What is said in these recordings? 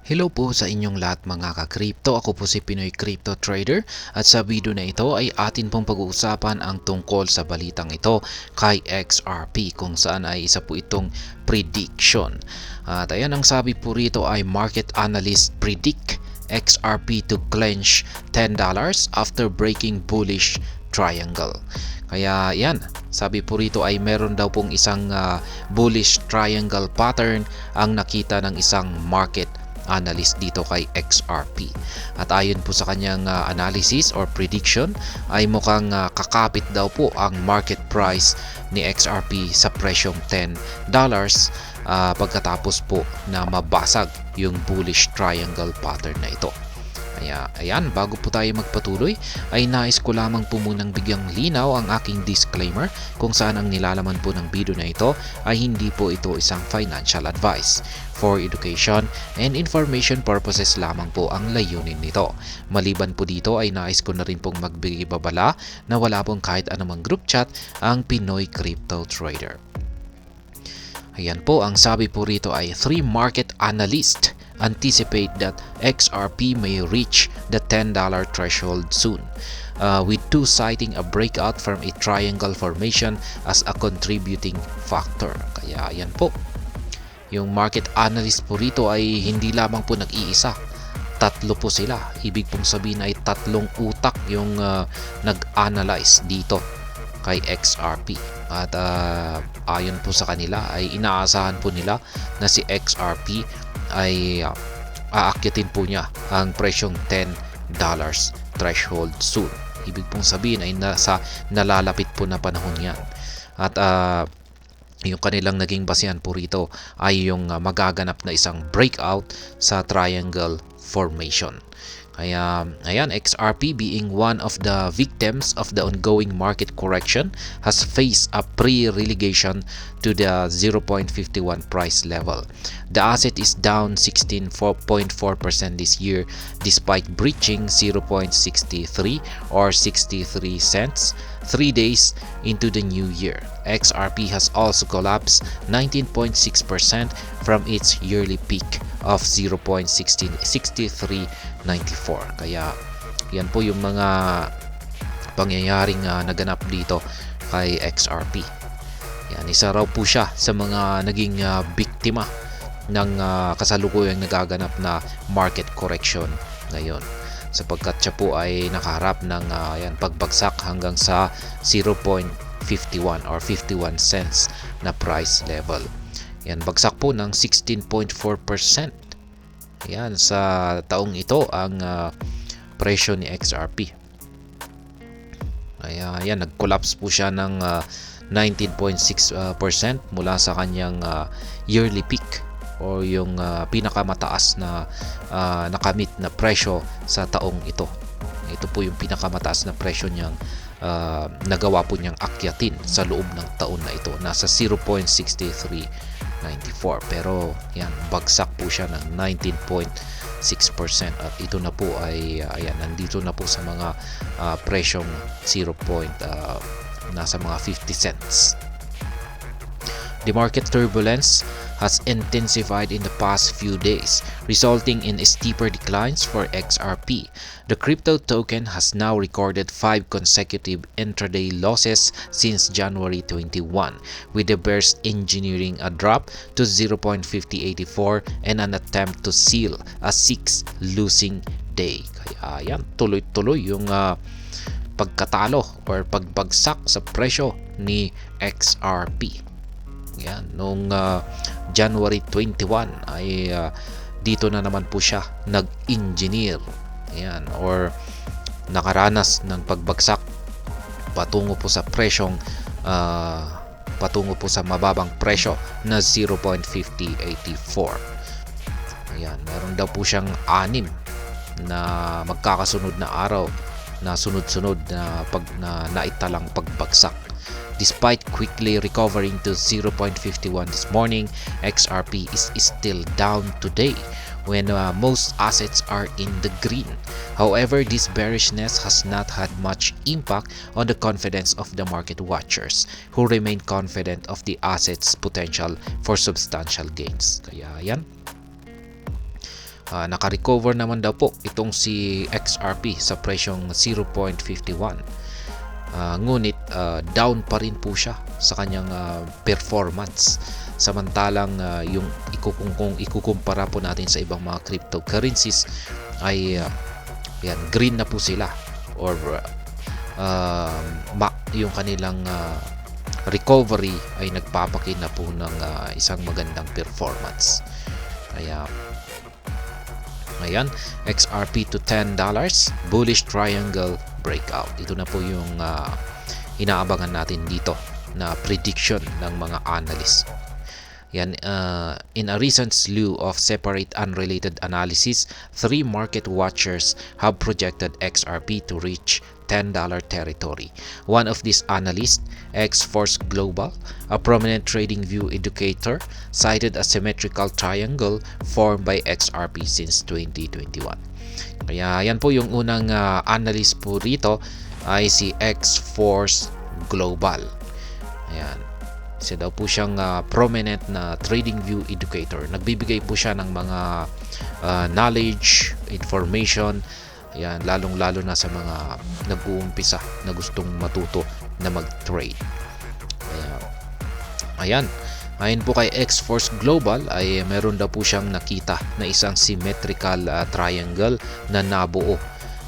Hello po sa inyong lahat mga ka-crypto. Ako po si Pinoy Crypto Trader at sa video na ito ay atin pong pag-uusapan ang tungkol sa balitang ito kay XRP kung saan ay isa po itong prediction. At ayan, ang sabi po rito ay market analyst predict XRP to clench $10 after breaking bullish triangle. Kaya yan, sabi po rito ay meron daw pong isang bullish triangle pattern ang nakita ng isang market analyst dito kay XRP. At ayon po sa kanyang analysis or prediction ay mukhang kakapit daw po ang market price ni XRP sa presyong $10 pagkatapos po na mabasag yung bullish triangle pattern na ito. Kaya ayan, bago po tayo magpatuloy ay nais ko lamang po munang bigyang linaw ang aking disclaimer kung saan ang nilalaman po ng video na ito ay hindi po ito isang financial advice. For education and information purposes lamang po ang layunin nito. Maliban po dito ay nais ko na rin pong magbigay babala na wala pong kahit anumang group chat ang Pinoy Crypto Trader. Ayan po, ang sabi po rito ay 3 market analysts anticipate that XRP may reach the $10 threshold soon, with 2 citing a breakout from a triangle formation as a contributing factor. Kaya ayan po, yung market analyst po rito ay hindi lamang po nag-iisa. Tatlo po sila. Ibig pong sabihin ay tatlong utak yung nag-analyze dito kay XRP. At ayon po sa kanila ay inaasahan po nila na si XRP ay aakyatin po niya ang presyong $10 threshold soon. Ibig pong sabihin ay nalalapit po na panahon yan. At yung kanilang naging basehan po rito ay yung magaganap na isang breakout sa triangle formation. Kaya ayan, XRP being one of the victims of the ongoing market correction has faced a pre-relegation to the 0.51 price level. The asset is down 16.4% this year despite breaching 0.63 or 63 cents 3 days into the new year. XRP has also collapsed 19.6% from its yearly peak of 0.6394. Kaya yan po yung mga pangyayaring naganap dito kay XRP. Yan, isa raw po siya sa mga naging biktima ng kasalukuyang nagaganap na market correction ngayon, sapagkat siya po ay nakaharap ng pagbagsak hanggang sa 0.51 or 51 cents na price level. Yan, bagsak po ng 16.4%. Yan, sa taong ito ang presyo ni XRP. Kaya yan, nag-collapse po siya ng 19.6% mula sa kanyang yearly peak o yung pinakamataas na nakamit na presyo sa taong ito. Ito po yung pinakamataas na presyo niyang nagawa po niyang akyatin sa loob ng taon na ito. Nasa 0.6394, pero yan, bagsak po siya ng 19.6% at ito na po ay ayan, nandito na po sa mga presyong nasa mga 50 cents. The market turbulence has intensified in the past few days, resulting in steeper declines for XRP. The crypto token has now recorded 5 consecutive intraday losses since January 21, with the bears engineering a drop to 0.5084 and an attempt to seal a 6th losing day. Kaya yan, tuloy-tuloy yung pagkatalo or pagbagsak sa presyo ni XRP. Yan, noong January 21 ay dito na naman po siya nag-engineer. Yan, or nakaranas ng pagbagsak patungo po sa presyong patungo po sa mababang presyo na 0.5084. Ayan, meron daw po siyang 6 na magkakasunod na araw na sunod-sunod na naitalang pagbagsak. Despite quickly recovering to 0.51 this morning, XRP is still down today when most assets are in the green. However, this bearishness has not had much impact on the confidence of the market watchers, who remain confident of the asset's potential for substantial gains. Kaya yan. Naka-recover naman daw po itong si XRP sa presyong 0.51. Ngunit down pa rin po siya sa kanyang performance. Samantalang kung ikukumpara po natin sa ibang mga cryptocurrencies ay yan, green na po sila, or yung kanilang recovery ay nagpapakita po ng isang magandang performance. Kaya ayan, XRP to $10, bullish triangle breakout. Ito na po yung inaabangan natin dito na prediction ng mga analysts. Yan, in a recent slew of separate unrelated analysis, 3 market watchers have projected XRP to reach $10 territory. One of these analysts, X-Force Global, a prominent trading view educator, cited a symmetrical triangle formed by XRP since 2021. Kaya yan po yung unang analyst po rito ay si X-Force Global. Ayan. Isa daw po siyang prominent na trading view educator. Nagbibigay po siya ng mga knowledge, information, ayan, lalong-lalo na sa mga nag-uumpisa na gustong matuto na mag-trade. Ayan. Ayon po kay X-Force Global ay meron daw po siyang nakita na isang symmetrical triangle na nabuo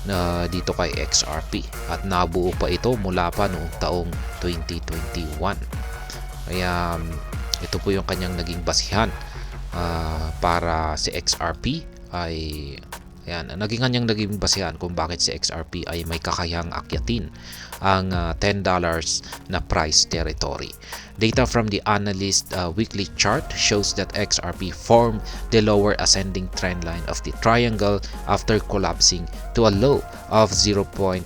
na dito kay XRP, at nabuo pa ito mula pa noong taong 2021. Kaya ito po yung kanyang naging basihan para si XRP ay ayan, naging basihan kung bakit si XRP ay may kakayahang akyatin ang $10 na price territory. Data from the analyst weekly chart shows that XRP formed the lower ascending trend line of the triangle after collapsing to a low of 0.1013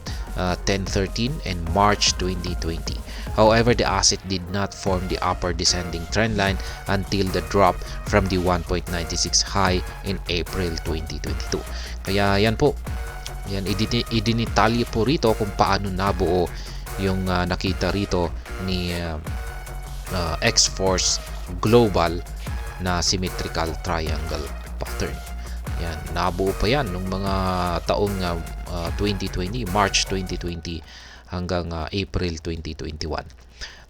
in March 2020. However, the asset did not form the upper descending trend line until the drop from the 1.96 high in April 2022. Kaya yan po, yan, idinitalye po rito kung paano nabuo yung nakita rito ni X-Force Global na symmetrical triangle pattern. Yan, nabuo pa yan nung mga taong 2020, March 2020 hanggang April 2021.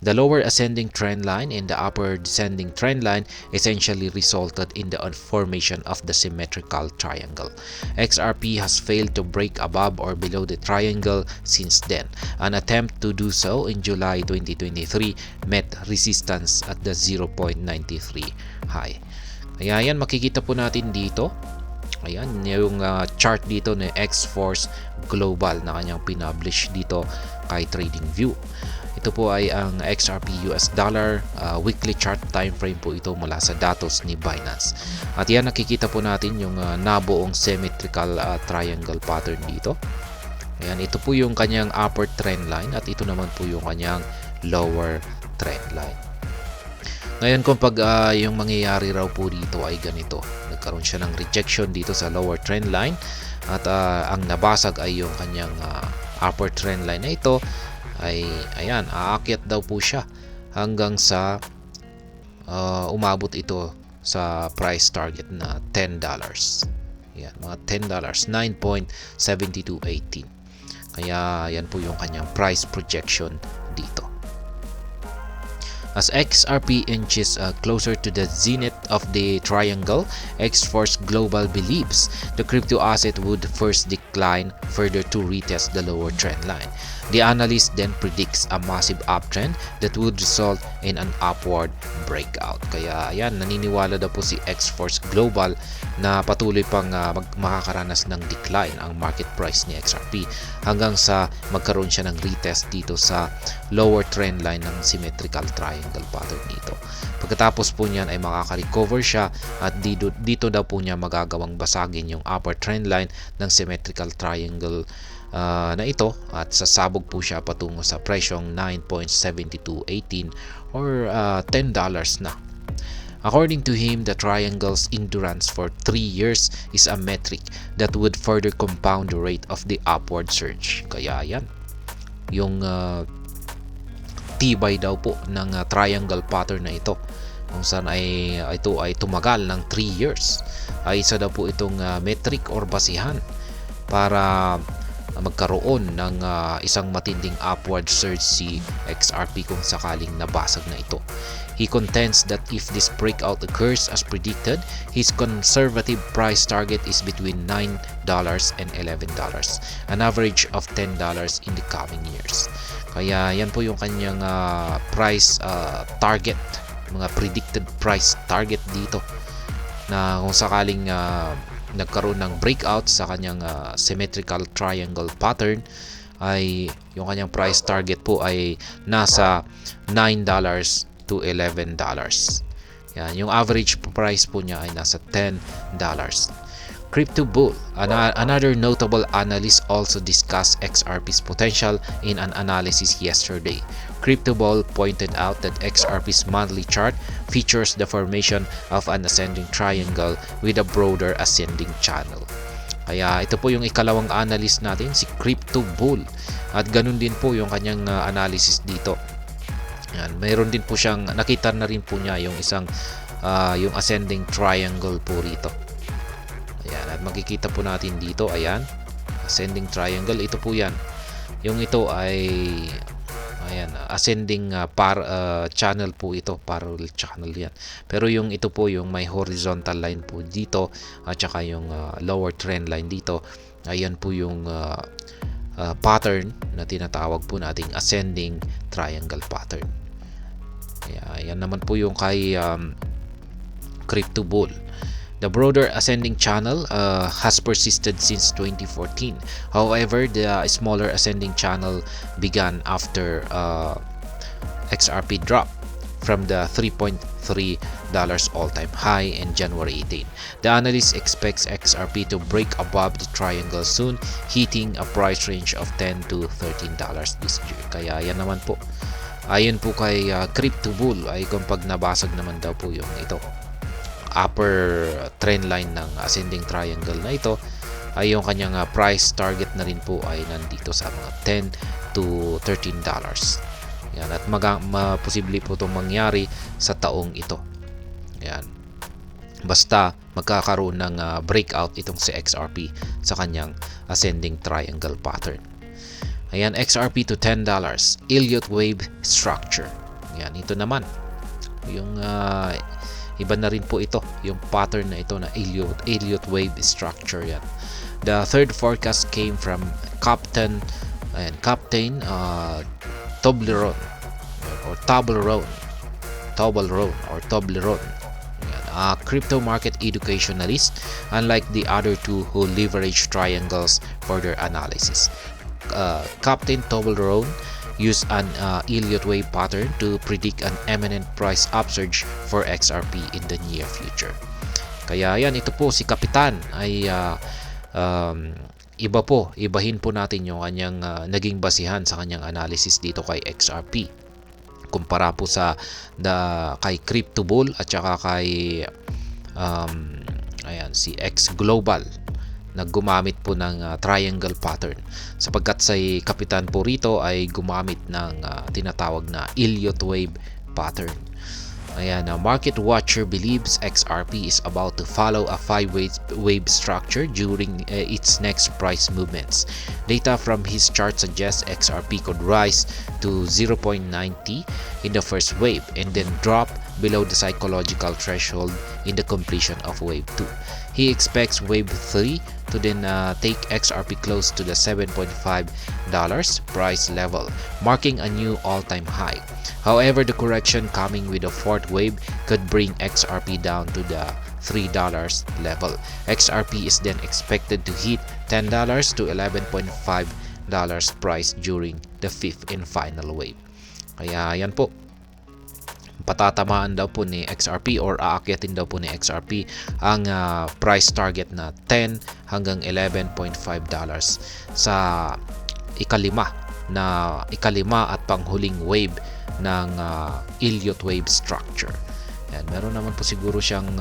The lower ascending trend line and the upper descending trend line essentially resulted in the formation of the symmetrical triangle. XRP has failed to break above or below the triangle since then. An attempt to do so in July 2023 met resistance at the 0.93 high. Kaya yan, makikita po natin dito. Ayan, yung chart dito ni X-Force Global na kanyang pinublish dito kay TradingView. Ito po ay ang XRP US dollar weekly chart time frame po ito mula sa datos ni Binance. At yan, nakikita po natin yung nabuong symmetrical triangle pattern dito. Ayan, ito po yung kanyang upper trend line at ito naman po yung kanyang lower trend line. Ngayon, kung pag yung mangyayari raw po dito ay ganito, nagkaroon siya ng rejection dito sa lower trend line at ang nabasag ay yung kanyang upper trend line na ito, ay ayan, aakyat daw po siya hanggang sa umabot ito sa price target na $10. Yan, mga $10, 9.7218. Kaya yan po yung kanyang price projection dito. As XRP inches closer to the zenith of the triangle, X-Force Global believes the crypto asset would first decline further to retest the lower trend line. The analyst then predicts a massive uptrend that would result in an upward breakout. Kaya ayan, naniniwala daw po si X-Force Global na patuloy pang makakaranas ng decline ang market price ni XRP hanggang sa magkaroon siya ng retest dito sa lower trend line ng symmetrical triangle pattern dito. Pagkatapos po niyan ay makaka-recover siya at dito daw po niya magagawang basagin yung upper trend line ng symmetrical triangle na ito at sasabog po siya patungo sa presyong 9.7218 or $10 na. According to him, the triangle's endurance for 3 years is a metric that would further compound the rate of the upward surge. Kaya yan, yung tibay daw po ng triangle pattern na ito kung saan ay ito ay tumagal ng 3 years. Ay isa daw po itong metric or basihan para magkaroon ng isang matinding upward surge si XRP kung sakaling nabasag na ito. He contends that if this breakout occurs as predicted, his conservative price target is between $9 and $11, an average of $10 in the coming years. Kaya yan po yung kanyang price target, mga predicted price target dito, na kung sakaling nagkaroon ng breakout sa kanyang symmetrical triangle pattern, ay yung kanyang price target po ay nasa $9 to $11. Yan, yung average price po niya ay nasa $10. Crypto Bull, another notable analyst, also discussed XRP's potential in an analysis yesterday. Crypto Bull pointed out that XRP's monthly chart features the formation of an ascending triangle with a broader ascending channel. Kaya ito po yung ikalawang analyst natin, si Crypto Bull. At ganun din po yung kanyang analysis dito. Yan, mayroon din po siyang, nakita na rin po niya yung isang yung ascending triangle po rito. Ayan, at makikita po natin dito, ayan, ascending triangle, ito po yan. Yung ito ay ayan, ascending channel po ito, parallel channel yan. Pero yung ito po yung may horizontal line po dito at saka yung lower trend line dito, ayan po yung pattern na tinatawag po nating ascending triangle pattern. Kaya yan naman po yung kay Crypto Bull. The broader ascending channel has persisted since 2014. However, the smaller ascending channel began after XRP dropped from the $3.3 all-time high in January 18. The analyst expects XRP to break above the triangle soon, hitting a price range of $10 to $13 this year. Kaya yan naman po. Ayon po kay Crypto Bull, ay kung pag nabasag naman daw po yung ito upper trend line ng ascending triangle na ito, ay yung kanyang price target na rin po ay nandito sa mga $10 to $13. Yan, at posible po itong mangyari sa taong ito. Yan. Basta magkakaroon ng breakout itong si XRP sa kanyang ascending triangle pattern. Ayan, XRP to $10, Elliott wave structure. Yan, ito naman yung iba na rin po ito, yung pattern na ito na Elliott wave structure yan. The third forecast came from Captain Toblerone or Toblerone, a crypto market educationalist, unlike the other two who leverage triangles for their analysis. Captain Toblerone used an Elliott wave pattern to predict an imminent price upsurge for XRP in the near future. Kaya yan, ito po si Kapitan ay ibahin po natin yung kanyang naging basihan sa kanyang analysis dito kay XRP kumpara po sa kay Crypto Bull at saka kay ayan, si X Global na gumamit po ng triangle pattern, sapagkat sa Kapitan po rito ay gumamit ng tinatawag na Elliott wave pattern. Ayan, market watcher believes XRP is about to follow a 5-wave structure during its next price movements. Data from his chart suggests XRP could rise to 0.90 in the first wave and then drop below the psychological threshold in the completion of wave 2. He expects wave 3 to then take XRP close to the $7.5 price level, marking a new all-time high. However, the correction coming with a fourth wave could bring XRP down to the $3 level. XRP is then expected to hit $10 to $11.5 price during the fifth and final wave. Kaya yan po, patatamaan daw po ni XRP or aakyatin daw po ni XRP ang price target na $10 hanggang $11.5 sa ikalima at panghuling wave ng Elliott wave structure. Yan, meron naman po siguro siyang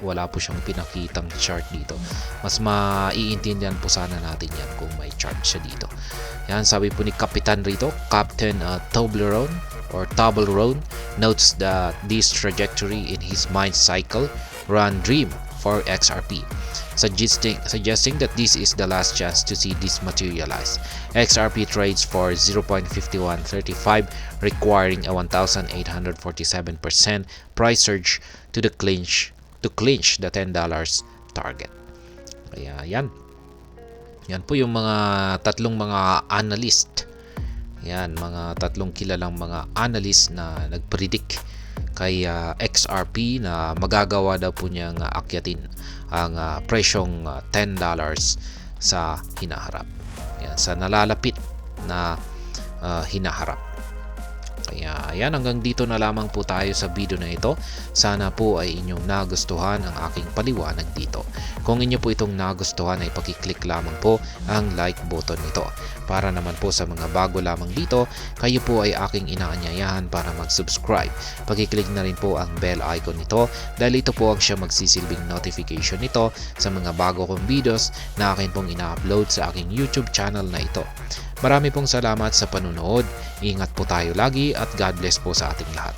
wala po siyang pinakitang chart dito. Mas maiintindihan po sana natin yan kung may chart siya dito. Yan, sabi po ni Kapitan rito, Captain Toblerone notes that this trajectory in his mind cycle run dream for XRP, suggesting that this is the last chance to see this materialize. XRP trades for 0.5135, requiring a 1,847% price surge to clinch the $10 target. Kaya yan po yung mga tatlong mga analyst. Yan, mga tatlong kilalang mga analyst na nagpredict kay XRP na magagawa daw po niyang akyatin ang presyong $10 sa hinaharap. Yan, sa nalalapit na hinaharap. Kaya yan, hanggang dito na lamang po tayo sa video na ito. Sana po ay inyong nagustuhan ang aking paliwanag dito. Kung inyo po itong nagustuhan ay pakiclick lamang po ang like button nito. Para naman po sa mga bago lamang dito, kayo po ay aking inaanyayahan para mag-subscribe. Pakiclick na rin po ang bell icon nito dahil ito po ang siya magsisilbing notification nito sa mga bago kong videos na akin pong ina-upload sa aking YouTube channel na ito. Marami pong salamat sa panunood. Ingat po tayo lagi at God bless po sa ating lahat.